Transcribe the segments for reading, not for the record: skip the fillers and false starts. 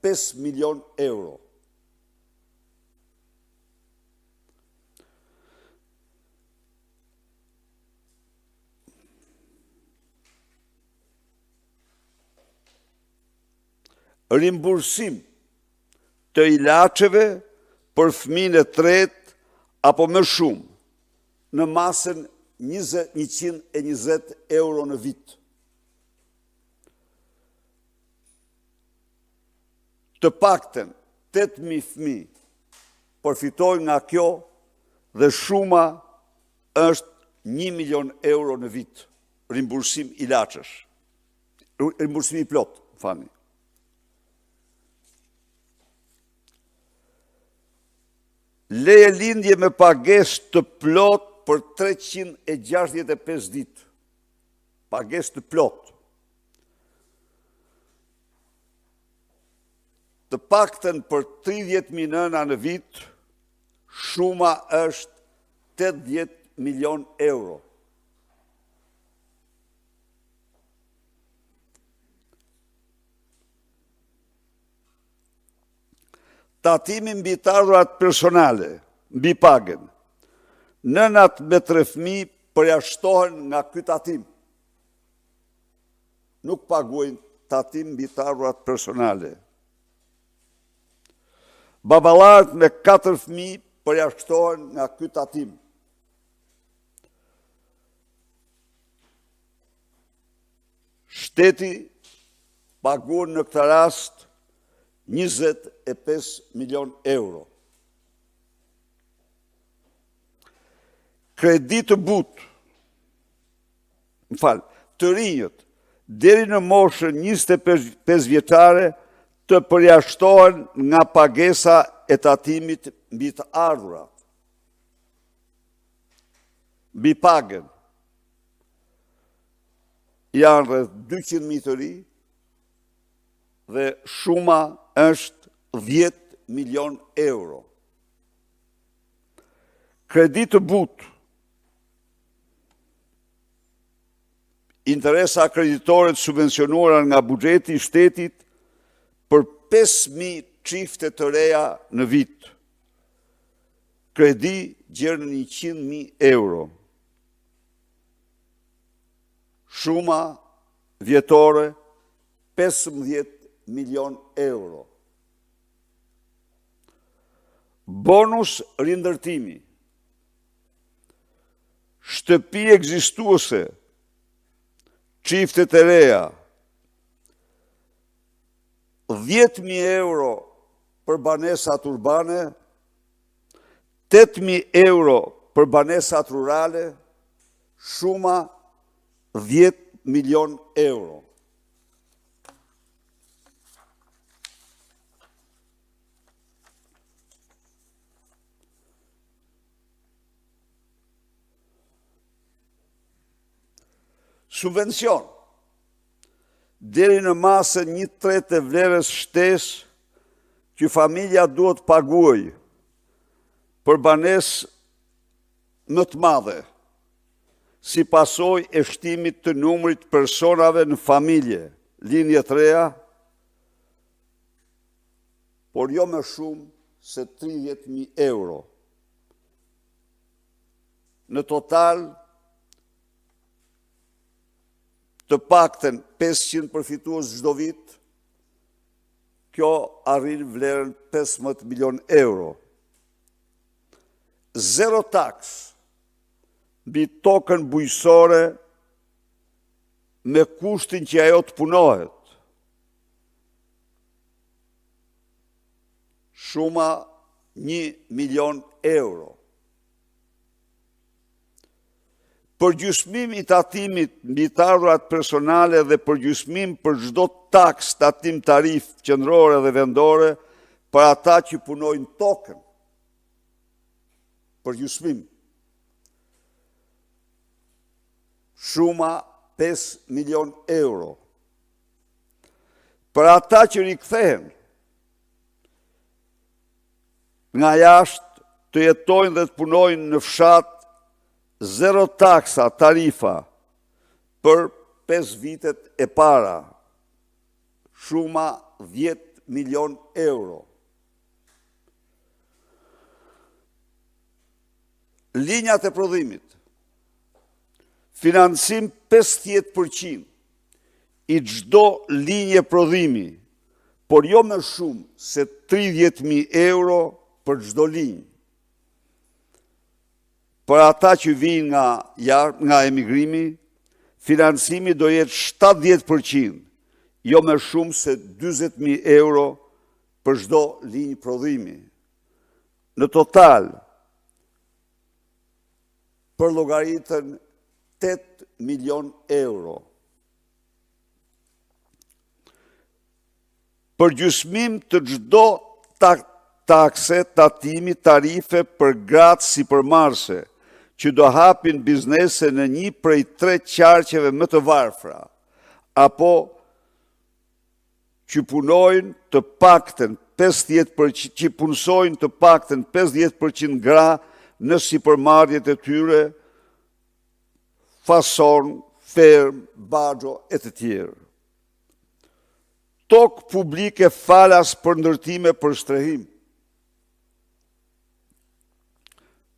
5 milion euro. Rimbursim të ilaçeve për fëmijën e tretë apo më shumë në masën 120 euro në vit. Të paktën 8.000 fëmijë përfitojnë nga kjo dhe shuma është 1 milion euro në vit. Rimbursim ilaçesh. Rimbursimi i plot, fani. Leje lindje me pagesë të plot për 365 ditë. Pagesë të plot. Të paktën për 30.000 nëna në vit, shuma është 80 milion euro. Tatimi mbi të ardhurat personale, mbi pagën. Nënat me 3 fëmijë përjashtohen nga ky tatim. Nuk paguajnë tatim mbi të ardhurat personale. Baballarët me 4 fëmijë përjashtohen nga ky tatim. Shteti paguan në këtë rast 25 milion euro. Kredi të butë, të rinjët, deri në moshën 25 vjeçare të përjashtohen nga pagesa e tatimit mbi të ardhurat. Mbi pagën janë rreth 200.000 të ri dhe shuma është 10 milion euro. Kredi të butë, interesa kreditore të subvencionuara nga buxheti i shtetit për 5.000 çifte të reja në vit. Kredi gjerë në 100.000 euro. Shuma vjetore 15 milion euro. Bonus rindërtimi. Shtëpi ekzistuese, çiftet e reja, 10.000 euro për banesat urbane, 8.000 euro për banesat rurale, shuma 10 milion euro. Subvencion, deri në masën 1/3 e vlerës shtesë që familja duhet paguaj për banesë më të madhe, si pasojë e shtimit të numrit personave në familje, linje të reja, por jo më shumë se 30.000 euro. Në total, të paktën 500 përfitues çdo vit, kjo arrin vlerën 15 milion euro. Zero taks mbi tokën bujqësore me kushtin që ajo të punohet. Shuma 1 milion euro. Përgjysmim i tatimit mbi të ardhurat personale dhe përgjysmim për çdo taks, tatim, tarif qendrore dhe vendore për ata që punojnë tokën. Përgjysmim. Shuma 5 milion euro. Për ata që rikthehen nga jashtë të jetojnë dhe të punojnë në fshat, zero taksa, tarifa, për 5 vitet e para, shuma 10 milion euro. Linjat e prodhimit, financim 50% i çdo linje prodhimi, por jo më shumë se 30.000 euro për çdo linjë. Për ata që vinë nga emigrimi, financimi do jetë 70%, jo më shumë se 40.000 euro për çdo linjë prodhimi. Në total, për llogaritën 8 milion euro. Për gjysmim të çdo takse, tatimi, tarife për gratë sipërmarrëse, që do hapin biznese në një prej 3 qarqeve më të varfra, apo që punojnë të paktën 50%, që punësojnë të paktën 50% gra në sipërmarrjet e tyre, fason, ferm, baxho e të tjerë. Tokë publike falas për ndërtime për shtrehim.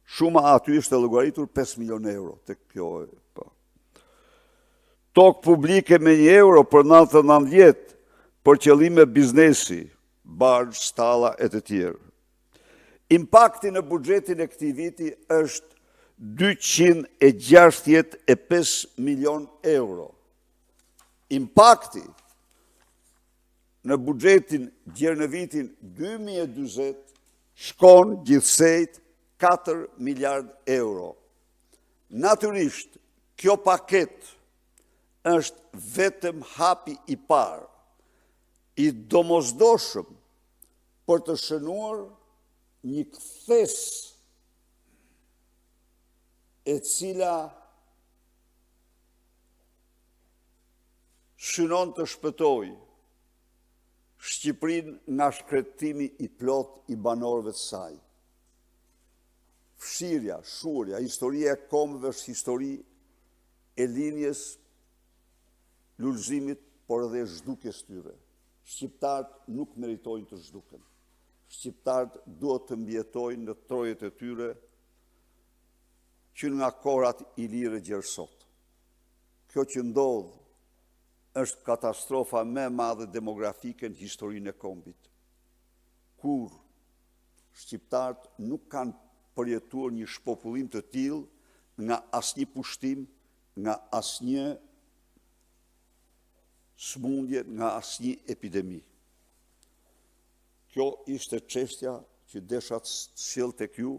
Shuma aty ishte llogaritur 5 milion euro tek kjo. Tokë publike me 1 euro për 99 për qëllime biznesi, barë, stalla e të tjerë. Impakti në buxhetin e këtij viti është 265 milion euro. Impakti në buxhetin gjerë në vitin 2020 shkon gjithsejt 4 miliard euro. Natyrisht, kjo paket është vetëm hapi i parë, i domosdoshëm për të shënuar një kthes e cila synon të shpëtojë Shqipërinë nga shkretimi i plot i banorëve të saj. Fshirja, shurja, historia e kombëve është histori e linjes lullëzimit, por edhe zhdukjes tyre. Shqiptarët nuk meritojnë të zhduken. Shqiptarët duhet të mbjetojnë në trojet e tyre që nga korat i lirë gjersot. Kjo që ndodhë është katastrofa më e madhe demografike në historinë e kombit. Kur shqiptarët nuk kanë përjetuar një shpopullim të tillë nga asnjë pushtim, nga asnjë smundje, nga asnjë epidemi. Kjo ishte çështja që desha të sjell tek ju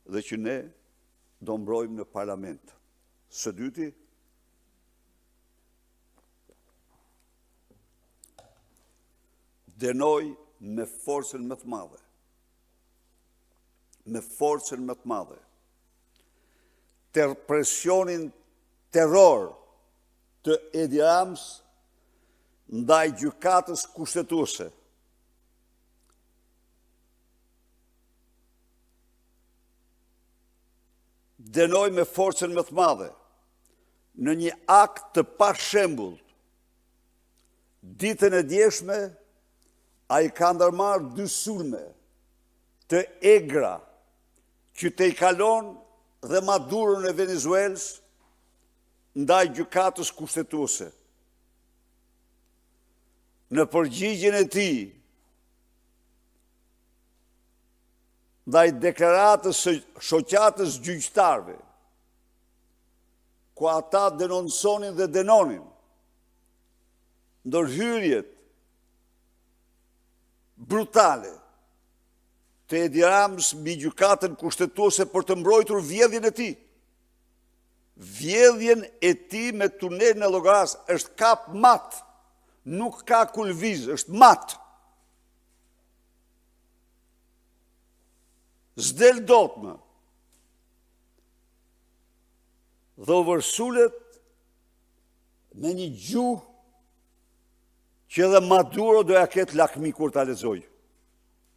dhe që ne do mbrojmë në parlament. Së dyti, dënoj me forcën më të madhe. Me forcën më të madhe. Presionin terror të Edi Rams ndaj gjykatës kushtetuese. Dënoj me forcën më të madhe në një akt të pashembull. Ditën e djeshme a i ka ndërmarrë 2 sulme të egra që te i kalon dhe Madurën e Venezuelës ndaj gjykatës kushtetuese. Në përgjigjen e tij ndaj deklaratës së shoqatës gjyqtarëve, ku ata denonconin dhe dënonin ndërhyrjet brutale të Edi Rams mbi gjykatën kushtetuese për të mbrojtur vjedhjen e tij. Vjedhjen e tij me tunel në Llogaras është kap mat, nuk ka kulviz, është mat. S'del dot më. Dhe u vërsulet me një gjuhë që edhe Maduro doja ketë lakmi kur ta lexoj,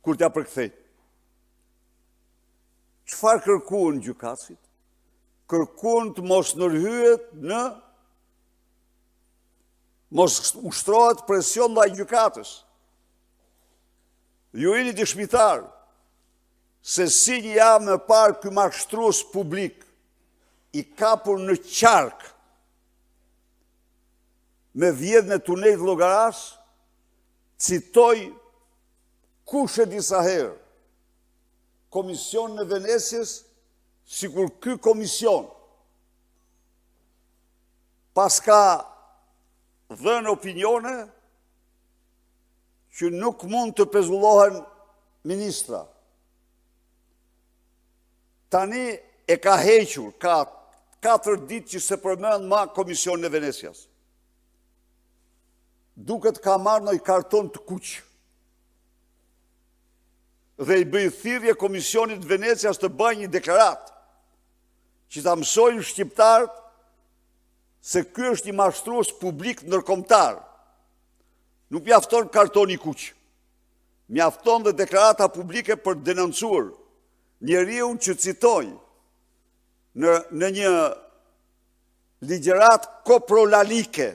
kur t'ja përkthej. Çfarë kërkuan gjykatësit? Kërkuan të mos ndërhyet në mos ushtrohet presion ndaj gjykatës. Ju jeni dëshmitar se si një javë më parë ky mashtrues publik i kapur në qark me vjedhjen e tunelit llogaras, citoj kushe disa herë Komision në Veneciës, sikur ky komision pas ka dhënë opinione që nuk mund të pezullohen ministra. Tani e ka hequr, ka 4 ditë që se përmend ma Komision në Venecias. Duket ka marrë në karton të kuq. Dhe i bëj thirrje Komisionit Venecias të bëjë një deklarat që ta mësojnë shqiptarët se ky është një mashtrues publik ndërkombëtar. Nuk mjafton kartoni kuq. Mjafton dhe deklarata publike për të denoncuar njeriu që citoj në një ligjerat koprolalike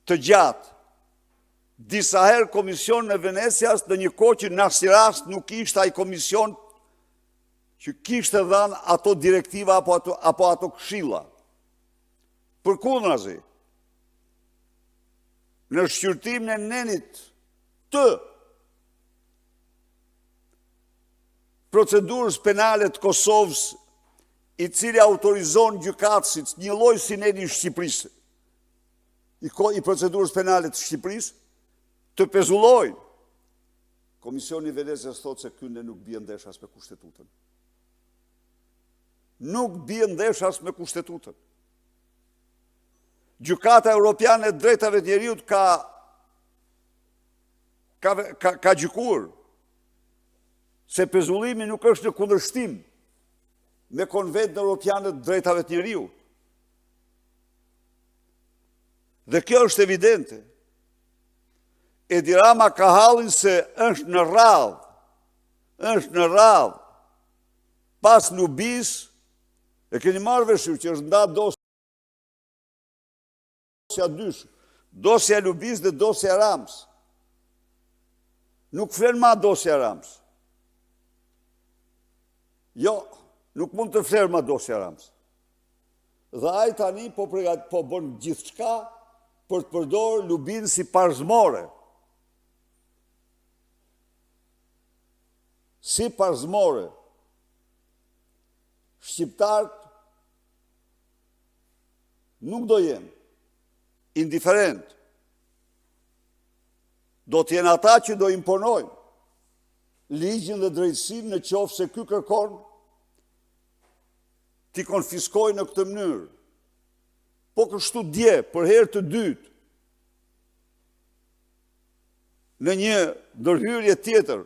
të gjatë. Disa herë Komision në Venecias në një kohë që në asnjë rast nuk ishte ai komision që kishte dhënë ato direktiva apo ato këshilla. Përkundrazi, në shqyrtimin e nenit të procedurës penale të Kosovës, i cili autorizon gjykatësit një lloj si neni i Shqipërisë, i procedurës penale të Shqipërisë, të pezullojnë. Komisioni i Venecias thotë se ky nuk bie ndesh as me kushtetutën. Nuk bie ndesh as me kushtetutën. Gjykata Europiane e Drejtave të Njeriut ka gjykuar se pezullimi nuk është në kundërshtim me Konventin Evropian të Drejtave të Njeriut. Dhe kjo është evidente. Edi Rama ka hallin se është në radhë, pas Lubis, e keni marrë vesh që është nda dosja dysh, dosja Lubis dhe dosja Rams. Nuk flen ma dosja Rams. Jo, nuk mund të flerë ma dosja Rams. Dhe ai tani po bën gjithçka për të përdorur Lubin si parzmore. Si parzmore. Shqiptarët nuk do jenë indiferent. Do të jenë ata që do imponojnë ligjin dhe drejtësinë në qoftë se ky kërkon t'i konfiskojnë në këtë mënyrë. Po kështu dje, për herë të dytë, në një ndërhyrje tjetër,